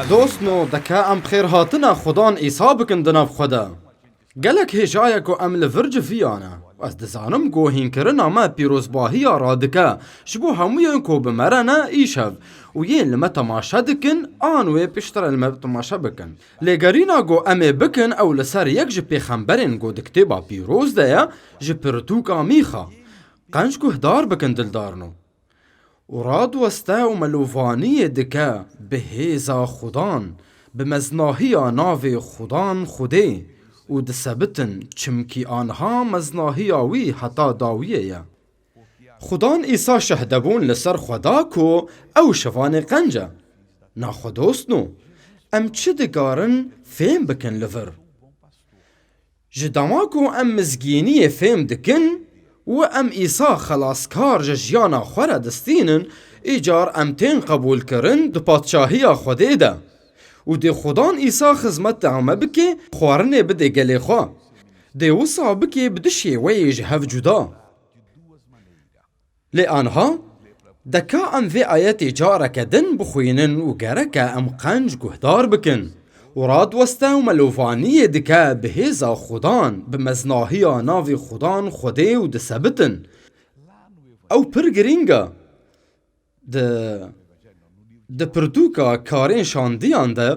دوستنو دکا ام بخیر هاتنا خدان ایسا بکن دناف خدا گلک هجایه کو ام لفرج فیانا و از دزانم گو هینکرنا ما پیروزباهی رادکا شبو همویان کو بمرنا ایشف و یین لما تماشا دکن آنوی پشتر لما تماشا بکن لگرینا گو امه بکن او لسر یک جپی خمبرین گو دکتیبا پیروز دیا جپرتوکا میخا قنج کو هدار بکن دلدارنو وراد وستا و ملوفانی دکا بهیزا خودان بمزناهی ناو خودان خوده و دسبتن چمکی آنها مزناهی آوی حتا داویه یا خودان ایسا شهدبون لسر خدا کو او شوان قنجا نا خودوستنو ام چه دگارن فهم بکن لفر جداما کو ام مزگینی فهم دکن و ام ایسا خلاصکار جیانا خوره دستینن ایجار امتین قبول کرن دو پادشاهی خوده ده و دی خودان ایسا خزمت دعمه بکی خوارنه بده گلی خواه دی وصا بکی بدشی ویج هف جدا لی آنها دکا ام في آیت جاره کدن بخوینن و گرکا ام قنج گهدار بکن وراد وستا و ملوفانی دکا بهیزا خودان بمزناهی ناوی خودان خوده و دسبتن او پر گرینگا د پرتوکا کارین شاندیان ده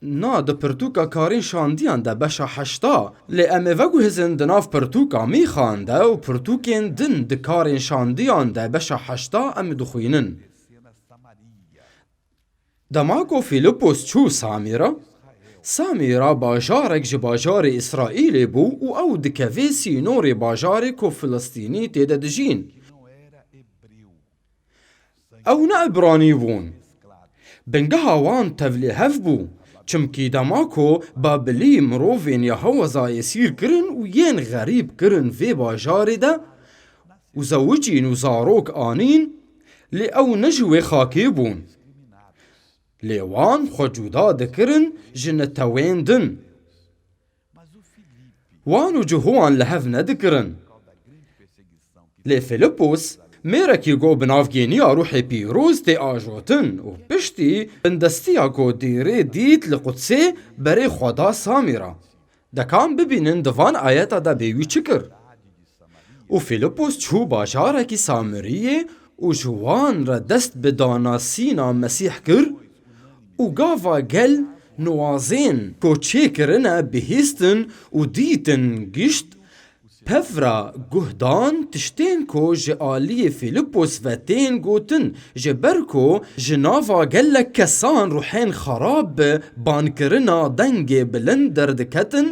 نا د پرتوکا کارین شاندیان ده بشا حشتا لی امه وگو هزن دناف پرتوکا می خانده و پرتوکین دن د کارین شاندیان ده بشا حشتا امه دخوینن دماغو فیلیپوس چو سامیرا باجارک جباجار اسرائیل بو و او دکوی سینور باجار کو فلسطینی تیده دجین او نه ابرانی بون بنگه وان تولی هف بو چمکی دماغو بابلی مروفین یا هوزای سیر کرن و ین غریب کرن وی باجار ده و زوجین و زاروک آنین لی او نجوی خاکی بون لیوان خود جدا دکرن جنتوین دن وانو جهوان لحف ندکرن لی فیلیپوس میرکی گو بنافگینی روح پیروز تی آجوتن و پشتی بندستیا گو دیره دیت لقدسه بری خدا سامیرا دکان ببینن دوان آیتا دا بیوی چکر و فیلیپوس چو باجارکی سامریه و جوان را دست بداناسینا مسیح کر و گاوا گل نوازین کو چه کرنه بهیستن و دیتن گشت پفرا گهدان تشتین کو جعالی فیلیپوس و تین گوتن جبرکو جناوا گل کسان روحین خراب بان کرنا دنگ بلند دردکتن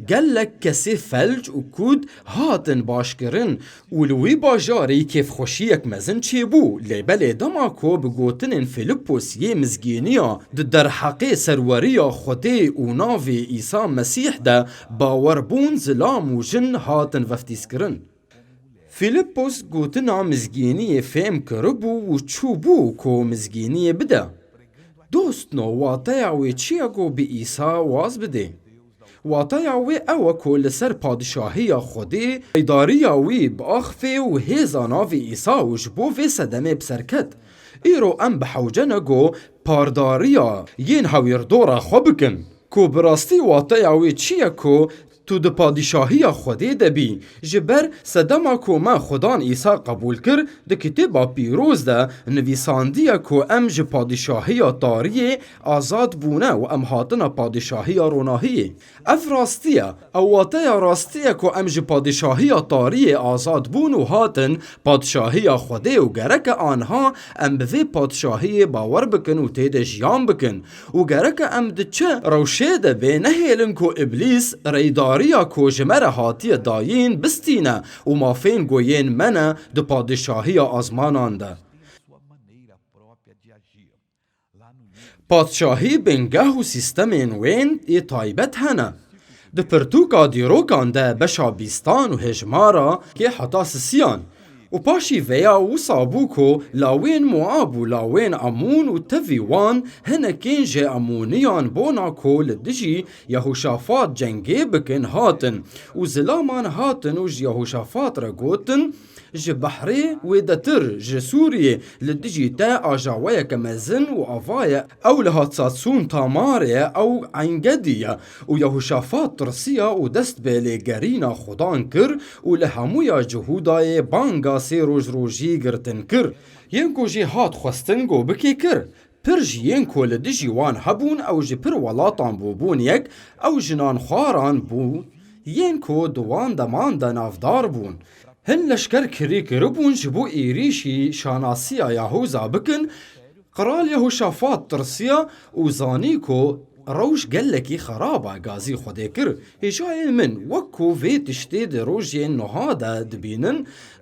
گل کسی فلج و کود هاتن باش کرن ولوی باجاری کیف خوشیک مزن چی بو لیبل دماکو بگوتن فیلیپوس یه مزگینیا در حقی سروریا خوده و ناوی ایسا مسیح ده باوربون زلام و جن هاتن وفتیس کرن فیلیپوس گوتنا مزگینی فهم کربو و چوبو کو مزگینی بده دوستنو واتیاوی چیاگو بی ایسا واز بده واتیاوی او کو لسر پادشاهی خوده ایداریاوی باخفه و هیزاناوی ایسا و جبو في صدمه بسرکت ایرو ام بحوجنگو پارداریا ین هاویر دورا خوبکن کو براستی واتیاوی چیاکو تو د پادشاهی خوده دبی جبر صدما کو ما خدان ایسا قبول کر د کتابا پیروز ده نویساندیا کو ام ج پادشاهی تاریه آزاد بونه و ام هاتنا پادشاهی روناهی اف راستیا او واتیا راستیا کو ام ج پادشاهی تاریه آزاد بون و هاتن پادشاهی خوده و گرک آنها ام به پادشاهی باور بکن و تید جیان بکن و گرک ام د چه روشه ده به نهیلن کو ابلیس ریدار داریا کو جمره هاتی داین بستینه و مافین گوین منه دو پادشاهی آزمانان ده پادشاهی بنگه و سیستم وین ای تایبت هنه ده پرتوکا دیروکان ده بشا بیستان و هجمارا که حتا سسیان و پاشی ویا و صابو کو لاوین مواب و لاوین امون و تفی وان هنکین جه امونیان بونا کو لدجی یهوشافات جنگی بکن هاتن و زلامان هاتن و یهوشافات را گوتن جه بحری و دتر جه سوریه لدجی تا آجاویه کمزن و آفایه او لهات ساتسون تاماریه او عنگدیه و یهوشافات ترسیه و دست به گرینا خدان کر و لهمویا جهودای بانگا سی روز روژی گرتن کر ینکو جی هات خواستن گو بکی کر پر جیین کو لدجی وان هبون او جی پر ولاتان بوبون یک او جنان خواران بون ینکو دوان دمان دا نافدار بون هن لشکر کری کربون جبو ایریشی شاناسیا یهوزا بکن قرال یهوشافات ترسیا و زانی کو روش گلکی خرابه گازی خوده کر هجای من وکو وی تشتی ده روژی نهاده دبینن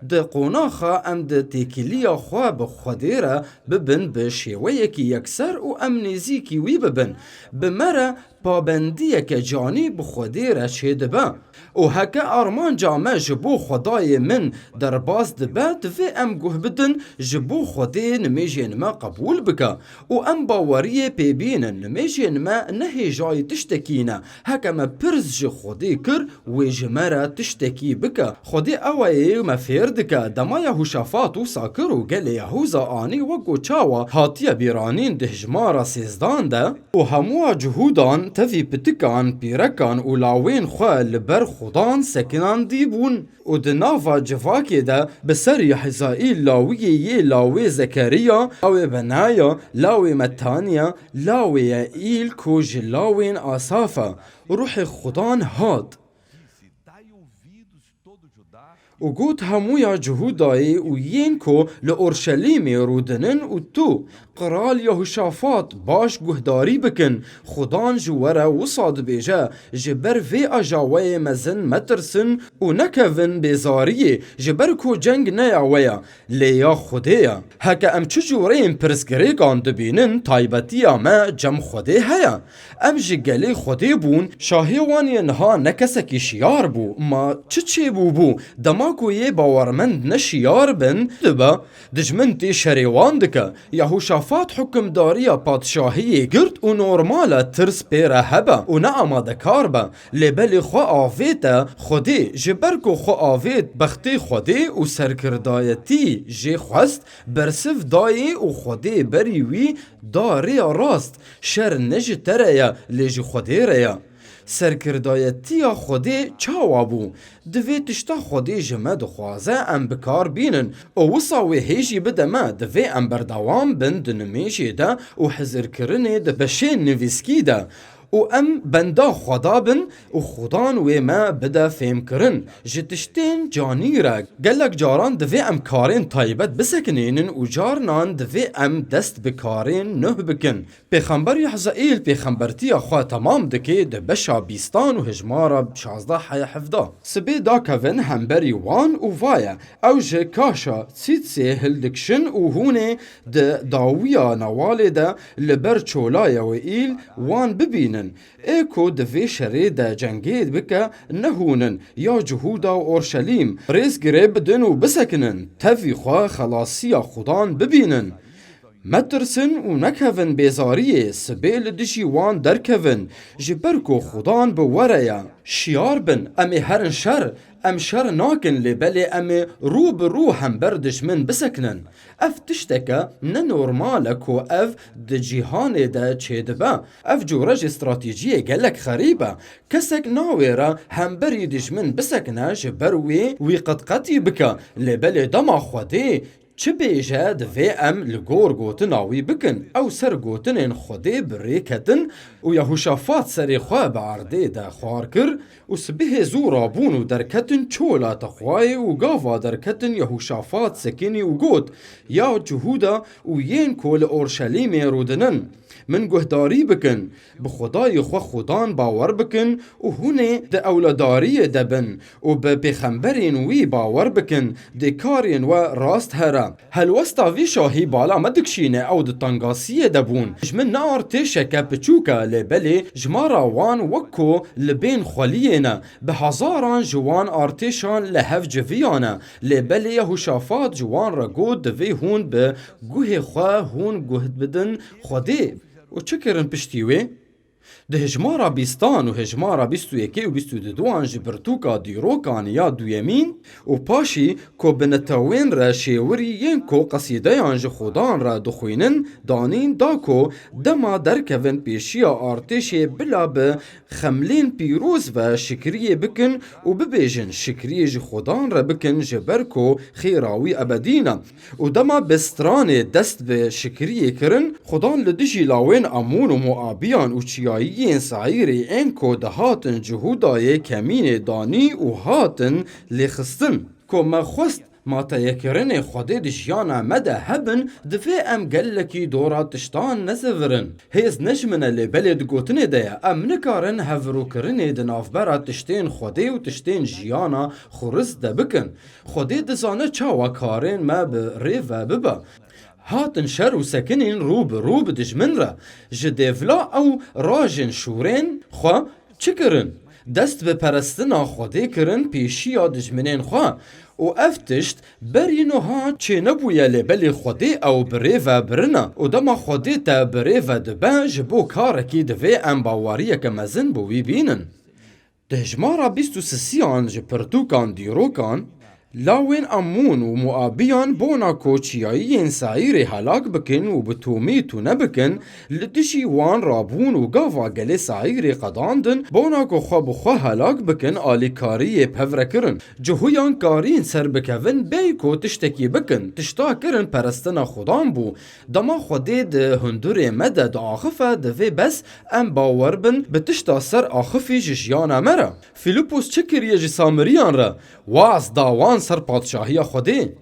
ده قوناخا ام ده تیکیلیا خواه بخوده را ببن به شیوه کی یکسر و ام نزیکی وی ببن بمره پابندیه که جانی بخوده را چه دبه و هکا آرمان جامع جبو خدای من در باز دبه دوی ام گوه بدن جبو خوده نمیجی نما قبول بکا و ام باوریه پی بینن نمیجی نما نهی جای تشتکینا هکا ما پرز جه خوده کر و جمره تشتکی بکا خوده اوائه مفیردکا دما یهوشافات و ساکر و گل یهوزا آنی وگو چاوا هاتیه بیرانین ده جمارا سیزدان ده و هموا جهودان تفی پتکان پیرکان و لاوین خواه لبر خدان سکنان دیبون و دنافا جفاکی ده بسر یحزائیل لاویه لاوی زکریا لاوی بنایا لاوی متانیا لاوی ایل کوج لاوین آصافا روح خدان هاد و گوت همویا جهودای و ینکو لأورشلیم رودنن و تو قرال یهوشافات باش گهداری بکن خدان جواره وصاد بیجا جبر وی اجاوه مزن مترسن و نکون بیزاریه جبر کو جنگ نیاویا لیا خودیا هکا ام چجورین پرسگریگان دبینن تایبتیا ما جم خوده هیا ام جگلی خوده بون شاهیوانی انها نکسکی شیار بو ما چه بو دماکو یه باورمند نشیار بن دبا دجمنتی شریوان دکا یهوشافات حکم داریا پادشاهی گرد و نورمالا ترس پیره هبا و نه آماده کار با لبلی خوا آویتا خودی جبرکو خوا آویت بختی خودی و سرکردایتی جی خواست برسف دایی و خودی بریوی داری راست شر نج تریا لیج خودی ریا سرکردایتی خودی چاوا بو دوی تشتا خودی جمع دخوازه ام بکار بینن او وصاوی هیجی بده ما دوی ام بردوام بند نمیشی ده و حضر کرنه ده بشین نویسکی ده و ام بندا خدا بن و خدان و ما بدا فهم کرن جتشتین جانی را گلک جاران دوی ام کارین طایبت بسکنینن و جارنان دوی ام دست بکارین نه بکن پیغمبر یحزائیل پیغمبرتی خواه تمام دکی ده بشا بیستان و هجمارا 16 حیا 17 سبی دا کون همبری وان و وایا او جه کاشا سیتسی هلدکشن و هونه ده داویا نوالی ده لبر چولای و ایل وان ببینن ایکو دوی شری ده جنگید بکا نهونن یا جهودا و اورشلیم ریز گریب بدن و بسکنن تفی خواه خلاصی خدان ببینن مترسن و نکهون بیزاریه سبیل دشی وان درکهون جبرکو خدان بوریا شیار بن امی هرن شر ام شر ناکن لبلی امی رو برو هم بردش من بسکنن اف تشتکا ننورماله کو اف ده جیهان ده چه دبا اف جورج استراتیجیه گلک خریبه کسک ناویره هم بری دشمن بسکنه جبروی وی قطقطی بکا لبلی دما خوده چه بیجه دوی ام لگور گوتن آوی بکن او سر گوتن این خوده بری کتن و یهوشافات سری خواه بعرده ده خوار کر و سبه زورا بون و در کتن چولا تخواه و گاوا در کتن یهوشافات سکنی و گوت یا جهودا و ین کول اورشلیم رودنن من گهداری بکن بخدای خو خدان باور بکن و هونه ده اولاداری دبن و به پیغمبرین وی باور بکن ده کارین و راست هره مره هل وستا في شاهی بالا مدکشینه او د تنگاسیه دبون جمن ارتشکه بچوکه لبلی جمارا وان وکو لبین خلیینه به هزاران جوان ارتشان لهف جویانه لبلی یهوشافات جوان را گود دوی هون به گوه خواه هون گوهد بدن خوده و چه کرن پشتیوه؟ ده هجمارا بیستان و هجمارا بیستو یکی و بیستو دوان جبرتوکا دیروکان یا دویمین و پاشی که بنتاوین را شیوری ین که قصیده یانج خودان را دخوینن دانین دا که دما درکوین پیشیا آرتش بلا به خملین پیروز و شکریه بکن و ببیجن شکریه ج خودان را بکن جبر که خیراوی ابدینا و دما بستران دست به شکریه کرن خودان لدجی لاوین امون و معابیان و چیایی این سعیری این که دهاتن جهودای کمین دانی و هاتن لخستن که مخوست ما تیکرن خود دشیانا مده هبن دفع ام گلکی دورا تشتان نزورن هیز نجمن لبلد گوتنه ده ام نکارن هفرو کرنه دنافبرا تشتین خوده و تشتین جیانا خورز ده بکن خوده دزانه چاوا کارن ما به ریو ببا هاتن شر و سکنین رو به دجمن را جدیفلا او راجن شورین خواه چه کرن؟ دست به پرستنا خوده کرن پیشیا دجمنین خواه و افتشت برینو ها چه نبویا لبلی خوده او بریو برنا و دما خوده تا بریو دبن جبو کارکی دوی انباواریه که مزن بوی بینن. دهجمارا 23 جپرتوکان دیروکان لاوین امون و معابیان بونا کوچیایی سعیر هلاک بکن و بتومی تو نبکن لدشی وان رابون و گاوا گلی سعیر قداندن بونا کو خواب خواه هلاک بکن آلی کاری پفره کرن جهویان کارین سر بکوین بی کو تشتکی بکن تشتا کرن پرستنا خودان بو دما خوده ده هندور مده ده آخفه ده بس ام باور بن بتشتا سر آخفی جشیان امره فیلیپوس چکریه جی سامریان را واز داوان سر پادشاهی خوده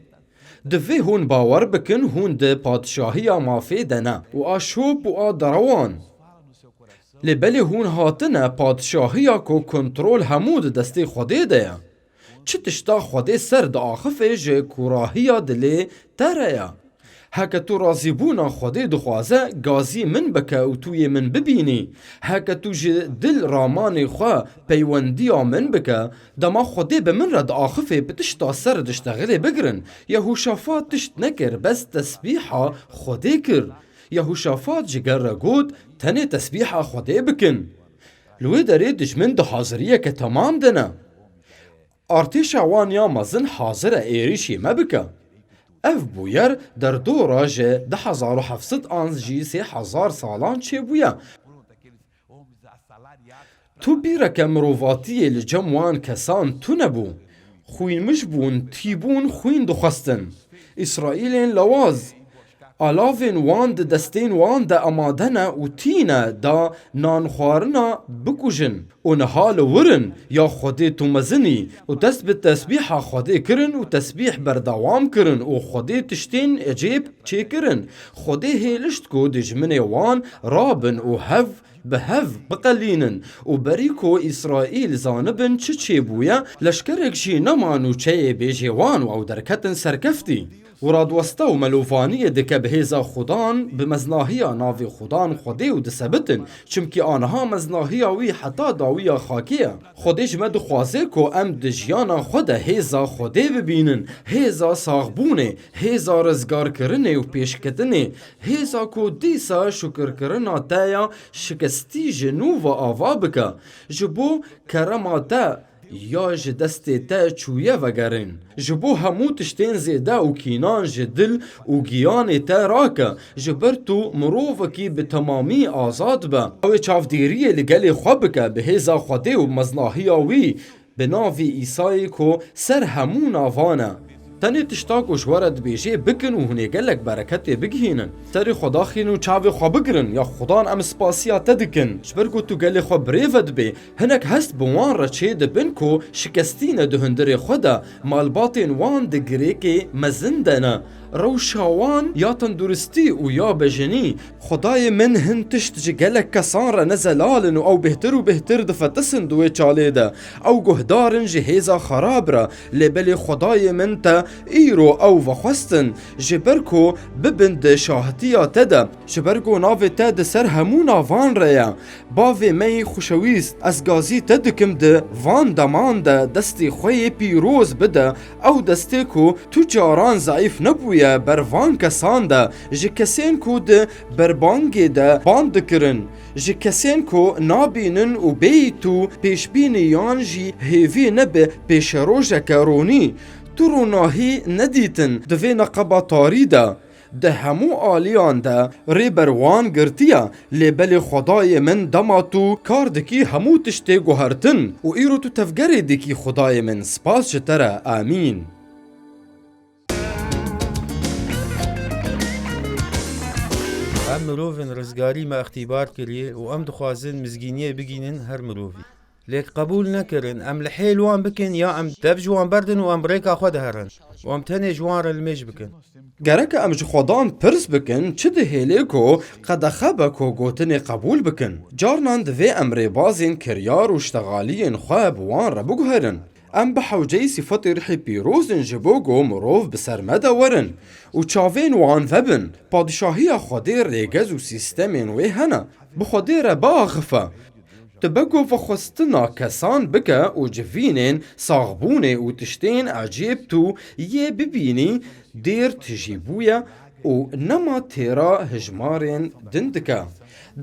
دوی هون باور بکن هون ده پادشاهی مافی دنه و آشوب و آدروان لبلی هون هاتنه پادشاهی کو کنترول همود دستی خوده ده چه تشتا خوده سر ده آخفه جه کوراهی دلی تره هکه تو رازی بونا خوده دخوازه گازی من بکه و توی من ببینی هکه تو جه دل رامان خواه پیوندی من بکه دما خوده به من رد آخفه بتشتا سر دشتغلی بگرن یهوشافات تشت نکر بس تسبیحا خوده کر یهوشافات جگر را گود تنه تسبیحا خوده بکن لوی داره دجمن ده حاضریه که تمام دنه ارتش وانیا مزن حاضر ایریشی مبکه اف بویر در دورا جه 1700 آنز جی 3000 سالان چه بویا تو بیرک مروواتی لجموان کسان تو نبو خوین مش بون تیبون خوین دخستن اسرائیلین لواز آلاوین وان ده دستین وان ده امادنه و تینه دا نانخوارنا بکوشن و نحال ورن یا خوده تو مزنی و دست به تسبیح خوده کرن و تسبیح بردوام کرن و خوده تشتین اجیب چه کرن خوده هیلشت کو دجمن وان رابن و هف به هف بقلینن و بریکو اسرائیل زانبن چه بویا لشکرک جی نمانو چه بیجی وان و درکتن سرکفتی وراد وستا و ملوفانی دکه بهیزا خودان به مزناهیا ناوی خودان خوده و دسبتن چمکی آنها مزناهیا وی حتا داویا خاکیه خودش مد خوازه کو ام دجیانا خود هیزا خوده ببینن هیزا ساغبونه هیزا رزگار کرنه و پیشکتنه هیزا کو دیسا شکر کرنا تایا شکستی جنو و آوا بکه جبو کرماتا یا جه دست تا چویه وگرن جبو همو تشتین زیده و کینان جه دل و گیان تا راکه جبر تو مروفکی به تمامی آزاد با او چافدیریه لگل خوابکه به هیزا خوده و مزناهی آوی به ناوی ایسایی که سر همو ناوانه تنی تشتاک و شورد بیجه بکن و هنه گلک برکت بگهینن تری خدا خینو چاوی خواه بگرن یا خدان ام سپاسیا تدکن شبرگو تو گلی خواه بریفت بی هنک هست بوان را چه دبن کو شکستین دهندر خودا مالباتین وان دگره که مزندنه روشاوان یا تندرستی و یا بجنی خدای من هن تشت جگلک کسان را نزلالن او بهتر و بهتر دفتسن دوی چاله ده او گهدارن جهیزا خراب را لبل خدای من تا ایرو او وخستن جبرکو ببند شاهتیا تده جبرکو ناو تد سر همون وان ریا باوی می خوشویست از گازی تدکم ده وان دمان ده دستی خوی پیروز بده او دستی کو تجاران ضعیف نبویه بر وان کسان ده جه کسین کو ده بربانگی ده باند کرن جه کسین کو نابینن و بیتو پیشبینی یان جی هیوی نبه پیش روژه کرونی تو رو ناهی ندیتن دوی نقبا تاری ده ده همو آلیان ده ری بروان گرتیا لیبل خدای من دماتو کار دکی همو تشتی گوهرتن و ایرو تو تفگری دکی خدای من سپاس جتره آمین ام مروفن رزگاری ما اختیبار کریه و ام دخوازن مزگینیه بگینن هر مروفی لیک قبول نکرن ام لحیل وان بکن یا ام دب جوان بردن و ام ریکا خود هرن و ام تنه جوان را المش بکن گرک ام خدان پرس بکن چه ده هیلی کو قد خبه کو گوتن قبول بکن جارنان دوی امری بازین کریار و اشتغالین خواب وان را بگهرن ام بحوجه صفت رحی پیروزن جبوگو مروف بسرمده ورن و چاوین وان وبن پادشاهی خودی ریگز و سیستمین وی هنه بخودی را باغفه تبقو فخستنا کسان بکه و جوینین ساغبونه و تشتین عجیب تو یه ببینی دیر تجیبویا و نما تیرا هجمارین دندکه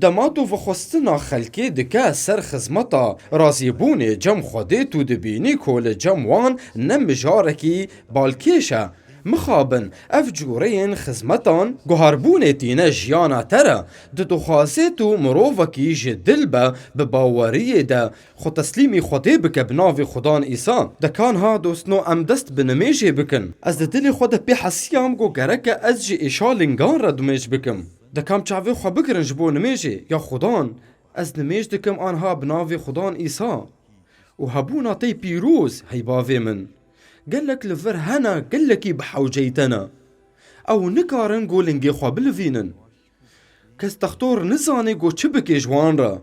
دماتو فخستنا خلکی دکه سر خزمتا رازیبونه جم خوده تو دبینی کول جم وان نمجارکی بالکیشه مخابن اف جورین خزمتان گوهربونه تینه جیانا تره دخوازه تو مروفکی جدل با بباوریه ده خود تسلیمی خوده بکه بناوی خدان ایسا دکان ها دوستنو ام دست بنمیجه بکن از دل خود پی حسیام گو گرکه از جی ایشا لنگان را دمیج بکم دکام چاوی خو بکرن جبو نمیجه یا خدان از نمیج دکم آنها بناوی خدان ایسا و هبونا تی پیروز هیباوی من قالك لفر هنا قالك بحوجيتنا او نكارن قولنجي خوا بلفينن كستختور نزاني قو چبكي جوان را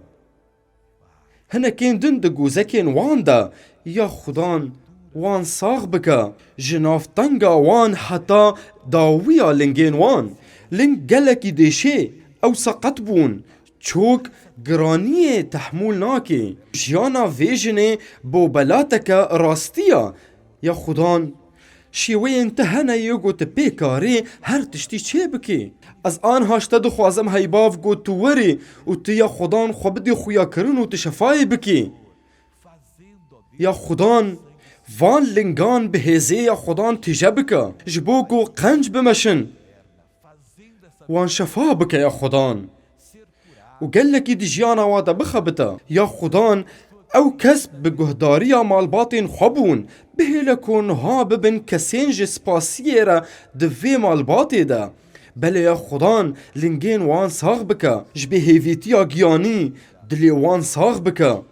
هنا كين دندقو زكين وان دا يا خدان وان صاغ بكا جناف طنقا وان حتى داويا لنجين وان لنج قالك ديشي او سقط بون چوك گرانیه تحمول ناکی جیانا ویژنه بو بلاتک راستیا یا خدان شیوه انتهنه یگو تپی کاری هر تشتی چه بکی از آن هاشته دخوازم هیباف گو تو وری و تو یا خدان خو بدی خویا کرن و تشفای بکی یا خدان وان لنگان بهزه یا خدان تیجه بکا جبو گو قنج بمشن وان شفا بکا یا خدان و قالكي دي جيانا وادا بخبتا يا خدان او كسب بجهداريا مال باطن خبون بهلكون ها ببن كسينج سباسيرا دفي مال باطي دا بل يا خدان لنجين وان صاغ بكا جبه هيفيتيا جياني دلي وان صاغ بكا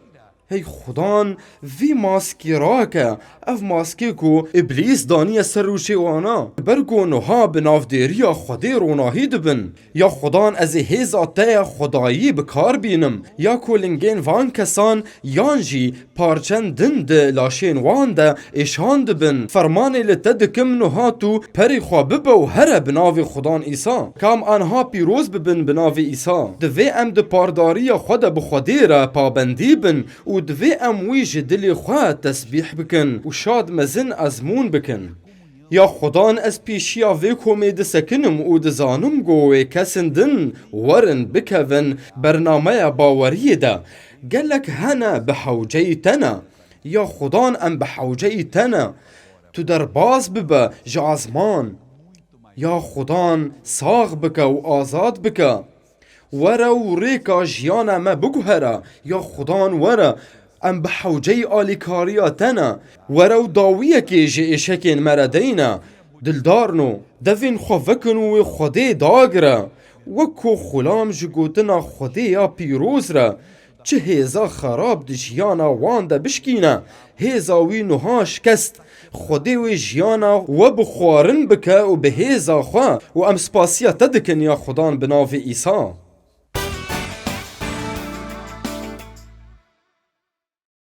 هی خدان وی ماسکی راکه اف ماسکی کو ابلیس دانی سروشی وانا برگو نها بنافدیریا خودی روناهی دبن یا خدان از هیزا ته خدایی بکار بینم یا کولنگین وان کسان یانجی پارچن دند لاشین وان ده ایشان دبن فرمانی لتدکم نها تو پری خواه ببو هر بناوی خدان ایسا کام آنها پیروز ببن بناوی ایسا دوی ام ده پارداری خود بخودی را پابندی بن و دوی ام ویج دلی خواه تسبیح بکن و شاد مزن ازمون بکن یا خدان از پیشیا وی کومی دسکنم و دزانم گوی کسندن ورن بکون برنامه باوری ده گلک هنه بحوجیتنا یا خدان ام بحوجیتنا تو در باز ببه جازمان یا خدان ساغ بکه و آزاد بکه ورا و ریکا جیانا ما بگوهره یا خدان ورا ام بحوجي آلیکاریاتنا ورو داویه که جیشکین مردینا دلدارنو دوین خوفکنو خودی داگره وکو خلام جگوتنا خودی یا پیروز را چه هێزا خراب di jiyana wan de bişkîne, hêza wî niha şikest. Xwedê wê jiyana we bi xwarin bike û bi hêza xwe û em spasiya te dikin ya Xudan bi navê Îsa.